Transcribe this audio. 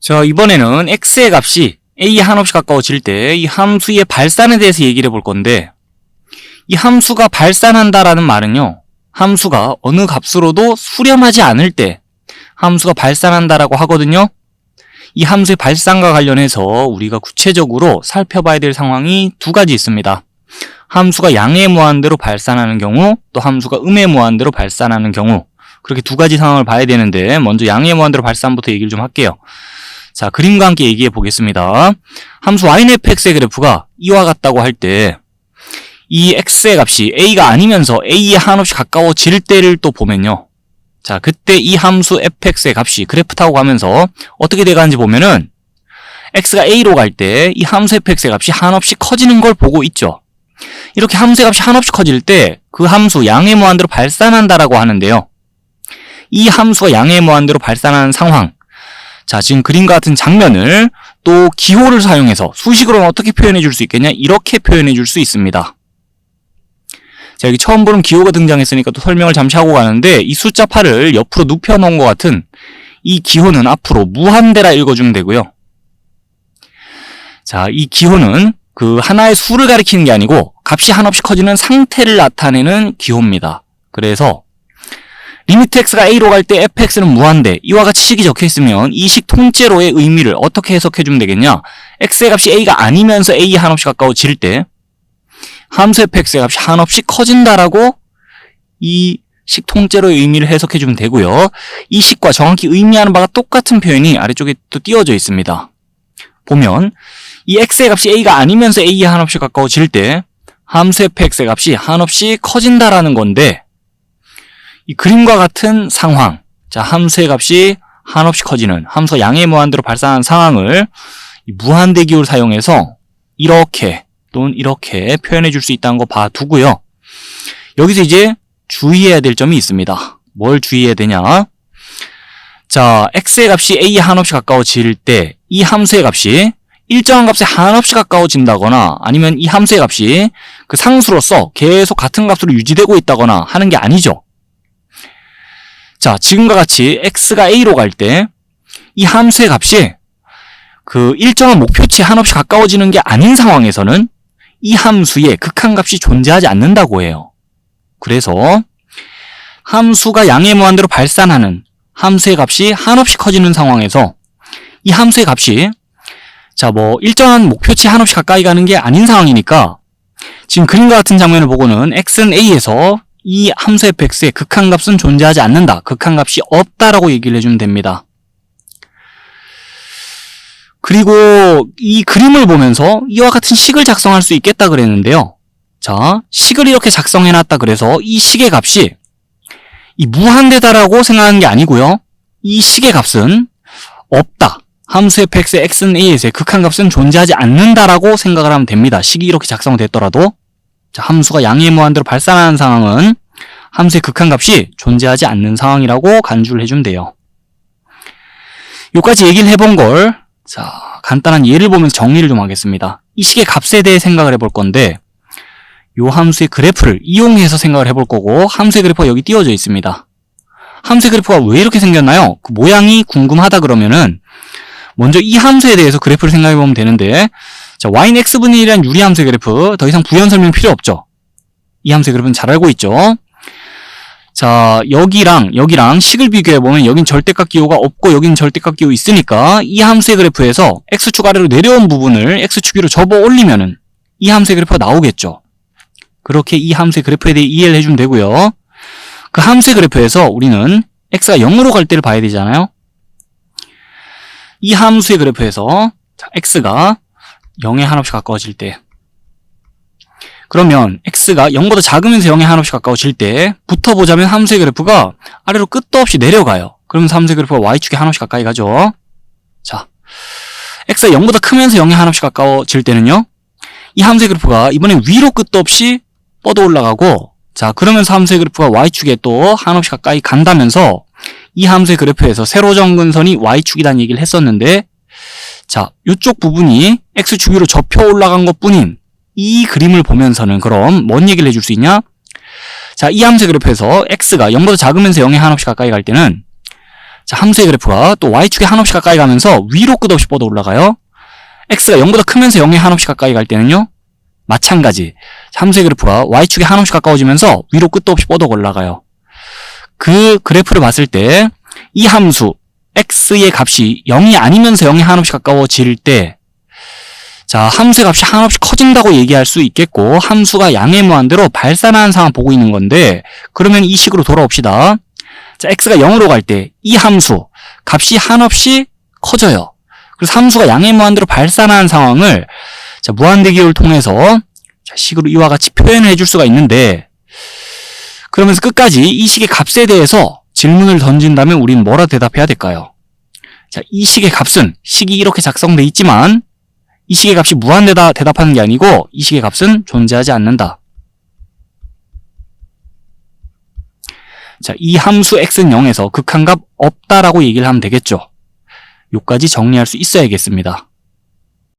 자, 이번에는 x의 값이 a에 한없이 가까워질 때 이 함수의 발산에 대해서 얘기를 해볼 건데, 이 함수가 발산한다라는 말은요, 함수가 어느 값으로도 수렴하지 않을 때 함수가 발산한다라고 하거든요. 이 함수의 발산과 관련해서 우리가 구체적으로 살펴봐야 될 상황이 두 가지 있습니다. 함수가 양의 무한대로 발산하는 경우, 또 함수가 음의 무한대로 발산하는 경우, 그렇게 두 가지 상황을 봐야 되는데, 먼저 양의 무한대로 발산부터 얘기를 좀 할게요. 자, 그림과 함께 얘기해 보겠습니다. 함수 yfx의 그래프가 이와 같다고 할 때, 이 x의 값이 a가 아니면서 a에 한없이 가까워질 때를 또 보면요, 자, 그때 이 함수 fx의 값이 그래프 타고 가면서 어떻게 돼가는지 보면은 x가 a로 갈 때 이 함수 fx의 값이 한없이 커지는 걸 보고 있죠. 이렇게 함수의 값이 한없이 커질 때 그 함수 양의 무한대로 발산한다라고 하는데요, 이 함수가 양의 무한대로 발산하는 상황, 자, 지금 그림과 같은 장면을 또 기호를 사용해서 수식으로는 어떻게 표현해 줄 수 있겠냐, 이렇게 표현해 줄 수 있습니다. 자, 여기 처음 보는 기호가 등장했으니까 또 설명을 잠시 하고 가는데, 이 숫자 8을 옆으로 눕혀 놓은 것 같은 이 기호는 앞으로 무한대라 읽어주면 되고요. 자, 이 기호는 그 하나의 수를 가리키는 게 아니고 값이 한없이 커지는 상태를 나타내는 기호입니다. 그래서 리미트 x가 a로 갈 때 fx는 무한대, 이와 같이 식이 적혀 있으면 이 식 통째로의 의미를 어떻게 해석해 주면 되겠냐, x의 값이 a가 아니면서 a에 한없이 가까워질 때 함수 fx의 값이 한없이 커진다라고 이 식 통째로의 의미를 해석해 주면 되고요. 이 식과 정확히 의미하는 바가 똑같은 표현이 아래쪽에 또 띄워져 있습니다. 보면 이 x의 값이 a가 아니면서 a에 한없이 가까워질 때 함수 fx의 값이 한없이 커진다라는 건데, 이 그림과 같은 상황, 자, 함수의 값이 한없이 커지는, 함수가 양의 무한대로 발산하는 상황을 이 무한대 기호를 사용해서 이렇게 또는 이렇게 표현해 줄 수 있다는 거 봐두고요. 여기서 이제 주의해야 될 점이 있습니다. 뭘 주의해야 되냐? 자, x의 값이 a에 한없이 가까워질 때 이 함수의 값이 일정한 값에 한없이 가까워진다거나, 아니면 이 함수의 값이 그 상수로서 계속 같은 값으로 유지되고 있다거나 하는 게 아니죠. 자, 지금과 같이 x가 a로 갈 때 이 함수의 값이 그 일정한 목표치에 한없이 가까워지는 게 아닌 상황에서는 이 함수의 극한값이 존재하지 않는다고 해요. 그래서 함수가 양의 무한대로 발산하는 함수의 값이 한없이 커지는 상황에서 이 함수의 값이, 자, 뭐 일정한 목표치에 한없이 가까이 가는 게 아닌 상황이니까 지금 그림과 같은 장면을 보고는 x는 a에서 이 함수 fx의 극한값은 존재하지 않는다, 극한값이 없다라고 얘기를 해주면 됩니다. 그리고 이 그림을 보면서 이와 같은 식을 작성할 수 있겠다 그랬는데요. 자, 식을 이렇게 작성해놨다 그래서 이 식의 값이 이 무한대다라고 생각하는 게 아니고요, 이 식의 값은 없다, 함수 fx의 x는 a에서의 극한값은 존재하지 않는다라고 생각을 하면 됩니다. 식이 이렇게 작성됐더라도. 자, 함수가 양의 무한대로 발산하는 상황은 함수의 극한값이 존재하지 않는 상황이라고 간주를 해주면 돼요. 여기까지 얘기를 해본 걸, 자, 간단한 예를 보면서 정리를 좀 하겠습니다. 이 식의 값에 대해 생각을 해볼 건데, 요 함수의 그래프를 이용해서 생각을 해볼 거고, 함수의 그래프가 여기 띄워져 있습니다. 함수의 그래프가 왜 이렇게 생겼나요? 그 모양이 궁금하다 그러면은 먼저 이 함수에 대해서 그래프를 생각해 보면 되는데, 자, y는 x분의 1이라는 유리함수의 그래프, 더 이상 부연 설명 필요 없죠. 이 함수의 그래프는 잘 알고 있죠. 자, 여기랑 식을 비교해보면 여긴 절대값 기호가 없고 여긴 절대값 기호 있으니까 이 함수의 그래프에서 x축 아래로 내려온 부분을 x축 위로 접어 올리면은 이 함수의 그래프가 나오겠죠. 그렇게 이 함수의 그래프에 대해 이해를 해주면 되고요. 그 함수의 그래프에서 우리는 x가 0으로 갈 때를 봐야 되잖아요. 이 함수의 그래프에서 x가 0에 한없이 가까워질 때, 그러면 x가 0보다 작으면서 0에 한없이 가까워질 때 붙어보자면 함수의 그래프가 아래로 끝도 없이 내려가요. 그러면서 함수의 그래프가 y축에 한없이 가까이 가죠. 자, x가 0보다 크면서 0에 한없이 가까워질 때는요, 이 함수의 그래프가 이번엔 위로 끝도 없이 뻗어 올라가고, 자, 그러면서 함수의 그래프가 y축에 또 한없이 가까이 간다면서 이 함수의 그래프에서 세로 점근선이 y축이라는 얘기를 했었는데, 자, 이쪽 부분이 x축 위로 접혀 올라간 것뿐인 이 그림을 보면서는 그럼 뭔 얘기를 해줄 수 있냐? 자, 이 함수의 그래프에서 x가 0보다 작으면서 0에 한없이 가까이 갈 때는, 자, 함수의 그래프가 또 y축에 한없이 가까이 가면서 위로 끝없이 뻗어 올라가요. x가 0보다 크면서 0에 한없이 가까이 갈 때는요, 마찬가지. 함수의 그래프가 y축에 한없이 가까워지면서 위로 끝도 없이 뻗어 올라가요. 그 그래프를 봤을 때 이 함수 x의 값이 0이 아니면서 0에 한없이 가까워질 때, 자, 함수의 값이 한없이 커진다고 얘기할 수 있겠고, 함수가 양의 무한대로 발산하는 상황 보고 있는 건데, 그러면 이 식으로 돌아옵시다. 자, x가 0으로 갈 때 이 함수 값이 한없이 커져요. 그래서 함수가 양의 무한대로 발산하는 상황을, 자, 무한대기호를 통해서, 자, 식으로 이와 같이 표현을 해줄 수가 있는데, 그러면서 끝까지 이 식의 값에 대해서 질문을 던진다면 우리는 뭐라 대답해야 될까요? 자, 이 식의 값은, 식이 이렇게 작성돼 있지만 이 식의 값이 무한대다 대답하는 게 아니고, 이 식의 값은 존재하지 않는다. 자, 이 함수 x는 0에서 극한값 없다라고 얘기를 하면 되겠죠. 요까지 정리할 수 있어야겠습니다.